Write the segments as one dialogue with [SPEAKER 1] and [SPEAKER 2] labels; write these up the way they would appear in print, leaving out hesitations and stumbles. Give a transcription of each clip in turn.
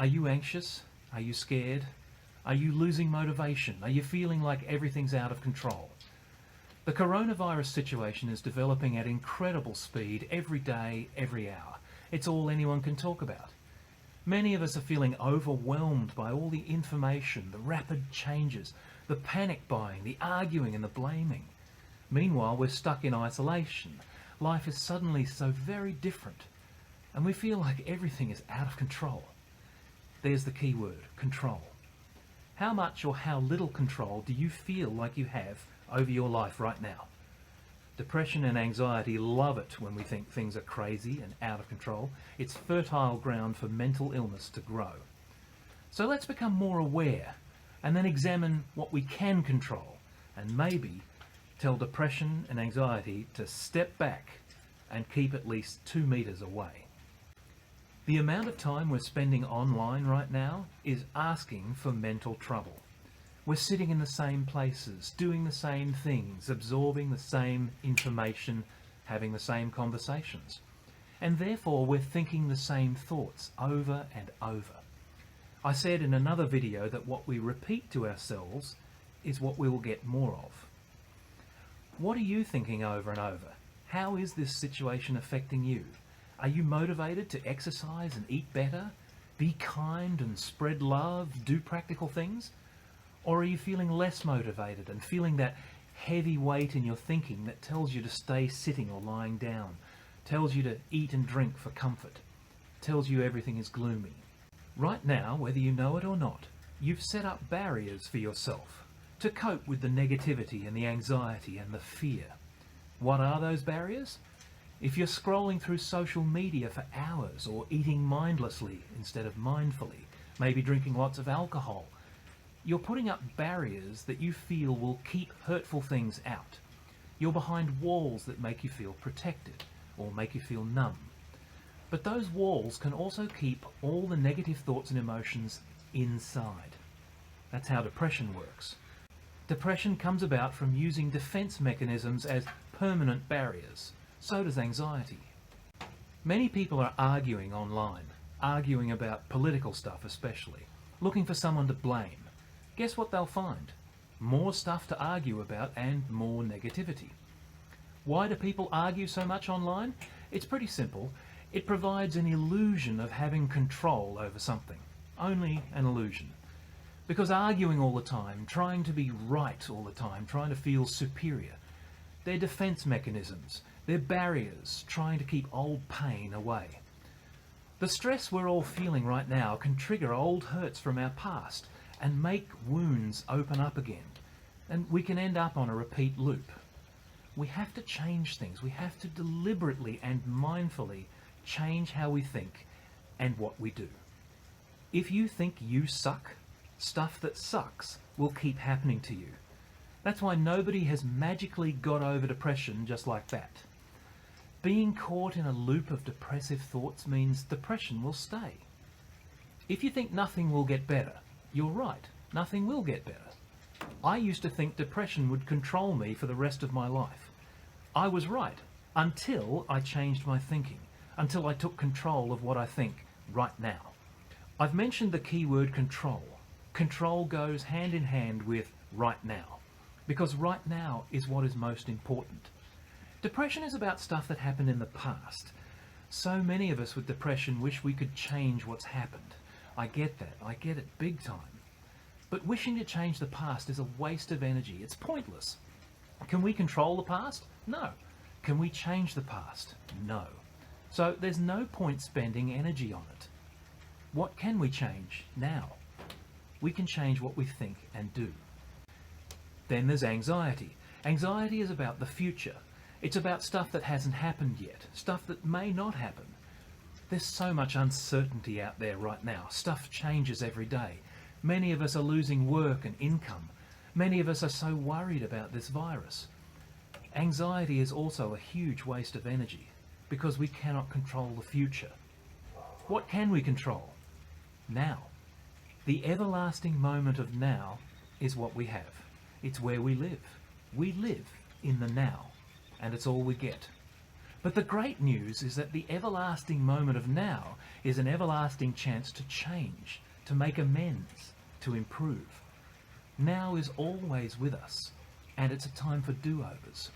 [SPEAKER 1] Are you anxious? Are you scared? Are you losing motivation? Are you feeling like everything's out of control? The coronavirus situation is developing at incredible speed every day, every hour. It's all anyone can talk about. Many of us are feeling overwhelmed by all the information, the rapid changes, the panic buying, the arguing and the blaming. Meanwhile, we're stuck in isolation. Life is suddenly so very different, and we feel like everything is out of control. There's the key word, control. How much or how little control do you feel like you have over your life right now? Depression and anxiety love it when we think things are crazy and out of control. It's fertile ground for mental illness to grow. So let's become more aware and then examine what we can control, and maybe tell depression and anxiety to step back and keep at least 2 meters away. The amount of time we're spending online right now is asking for mental trouble. We're sitting in the same places, doing the same things, absorbing the same information, having the same conversations. And therefore we're thinking the same thoughts over and over. I said in another video that what we repeat to ourselves is what we will get more of. What are you thinking over and over? How is this situation affecting you? Are you motivated to exercise and eat better, be kind and spread love, do practical things? Or are you feeling less motivated and feeling that heavy weight in your thinking that tells you to stay sitting or lying down, tells you to eat and drink for comfort, tells you everything is gloomy? Right now, whether you know it or not, you've set up barriers for yourself to cope with the negativity and the anxiety and the fear. What are those barriers? If you're scrolling through social media for hours or eating mindlessly instead of mindfully, maybe drinking lots of alcohol, you're putting up barriers that you feel will keep hurtful things out. You're behind walls that make you feel protected or make you feel numb. But those walls can also keep all the negative thoughts and emotions inside. That's how depression works. Depression comes about from using defense mechanisms as permanent barriers. So does anxiety. Many people are arguing online, arguing about political stuff especially, looking for someone to blame. Guess what they'll find? More stuff to argue about and more negativity. Why do people argue so much online? It's pretty simple. It provides an illusion of having control over something. Only an illusion. Because arguing all the time, trying to be right all the time, trying to feel superior, they're defense mechanisms. They're barriers trying to keep old pain away. The stress we're all feeling right now can trigger old hurts from our past and make wounds open up again. And we can end up on a repeat loop. We have to change things. We have to deliberately and mindfully change how we think and what we do. If you think you suck, stuff that sucks will keep happening to you. That's why nobody has magically got over depression just like that. Being caught in a loop of depressive thoughts means depression will stay. If you think nothing will get better, you're right, nothing will get better. I used to think depression would control me for the rest of my life. I was right, until I changed my thinking, until I took control of what I think right now. I've mentioned the keyword control. Control goes hand in hand with right now, because right now is what is most important. Depression is about stuff that happened in the past. So many of us with depression wish we could change what's happened. I get that. I get it big time. But wishing to change the past is a waste of energy. It's pointless. Can we control the past? No. Can we change the past? No. So there's no point spending energy on it. What can we change now? We can change what we think and do. Then there's anxiety. Anxiety is about the future. It's about stuff that hasn't happened yet, stuff that may not happen. There's so much uncertainty out there right now. Stuff changes every day. Many of us are losing work and income. Many of us are so worried about this virus. Anxiety is also a huge waste of energy because we cannot control the future. What can we control? Now. The everlasting moment of now is what we have. It's where we live. We live in the now, and it's all we get. But the great news is that the everlasting moment of now is an everlasting chance to change, to make amends, to improve. Now is always with us, and it's a time for do-overs.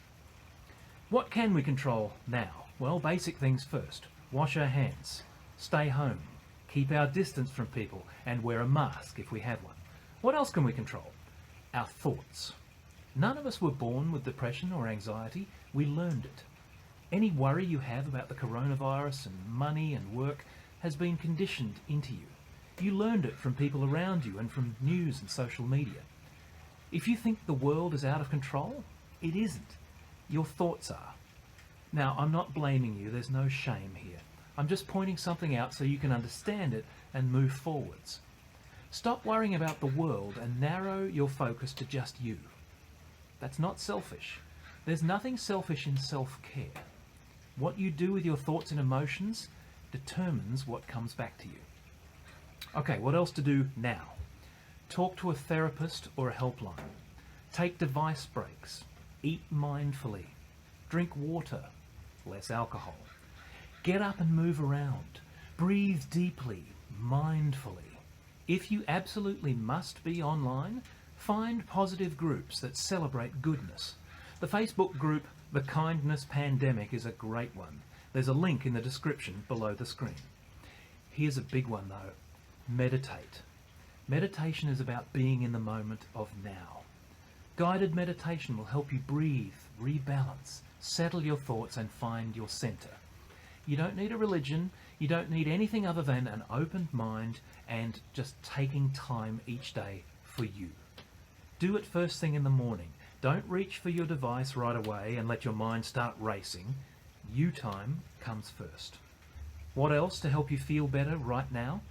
[SPEAKER 1] What can we control now? Well, basic things first. Wash our hands, stay home, keep our distance from people, and wear a mask if we have one. What else can we control? Our thoughts. None of us were born with depression or anxiety. We learned it. Any worry you have about the coronavirus and money and work has been conditioned into you. You learned it from people around you and from news and social media. If you think the world is out of control, it isn't. Your thoughts are. Now, I'm not blaming you. There's no shame here. I'm just pointing something out so you can understand it and move forwards. Stop worrying about the world and narrow your focus to just you. That's not selfish. There's nothing selfish in self-care. What you do with your thoughts and emotions determines what comes back to you. Okay, what else to do now? Talk to a therapist or a helpline. Take device breaks. Eat mindfully. Drink water. Less alcohol. Get up and move around. Breathe deeply, mindfully. If you absolutely must be online, find positive groups that celebrate goodness. The Facebook group The Kindness Pandemic is a great one. There's a link in the description below the screen. Here's a big one though. Meditate. Meditation is about being in the moment of now. Guided meditation will help you breathe, rebalance, settle your thoughts and find your center. You don't need a religion, you don't need anything other than an open mind and just taking time each day for you. Do it first thing in the morning. Don't reach for your device right away and let your mind start racing. You time comes first. What else to help you feel better right now?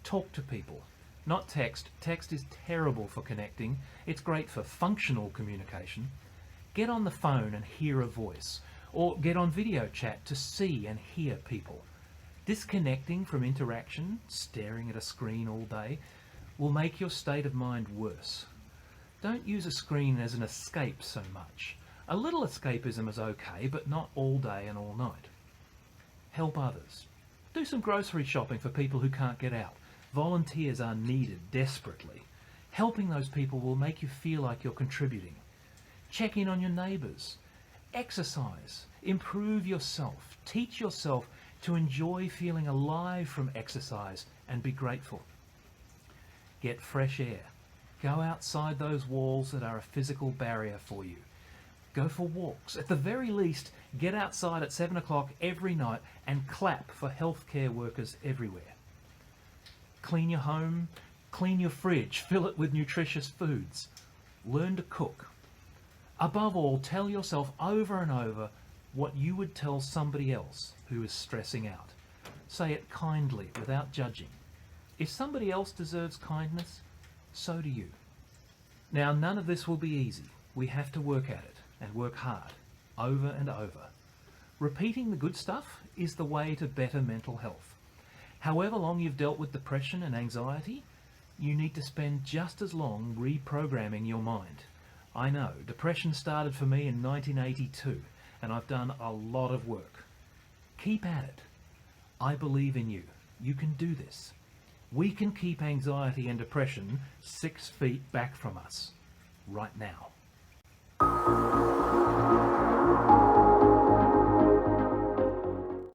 [SPEAKER 1] Talk to people. Not text. Text is terrible for connecting. It's great for functional communication. Get on the phone and hear a voice, or get on video chat to see and hear people. Disconnecting from interaction, staring at a screen all day, will make your state of mind worse. Don't use a screen as an escape so much. A little escapism is okay, but not all day and all night. Help others. Do some grocery shopping for people who can't get out. Volunteers are needed desperately. Helping those people will make you feel like you're contributing. Check in on your neighbours. Exercise. Improve yourself. Teach yourself to enjoy feeling alive from exercise and be grateful. Get fresh air. Go outside those walls that are a physical barrier for you. Go for walks. At the very least, get outside at 7 o'clock every night and clap for healthcare workers everywhere. Clean your home, clean your fridge, fill it with nutritious foods. Learn to cook. Above all, tell yourself over and over what you would tell somebody else who is stressing out. Say it kindly without judging. If somebody else deserves kindness, so do you. Now, none of this will be easy. We have to work at it and work hard, over and over. Repeating the good stuff is the way to better mental health. However long you've dealt with depression and anxiety, you need to spend just as long reprogramming your mind. I know, depression started for me in 1982, and I've done a lot of work. Keep at it. I believe in you. You can do this. We can keep anxiety and depression 6 feet back from us, right now.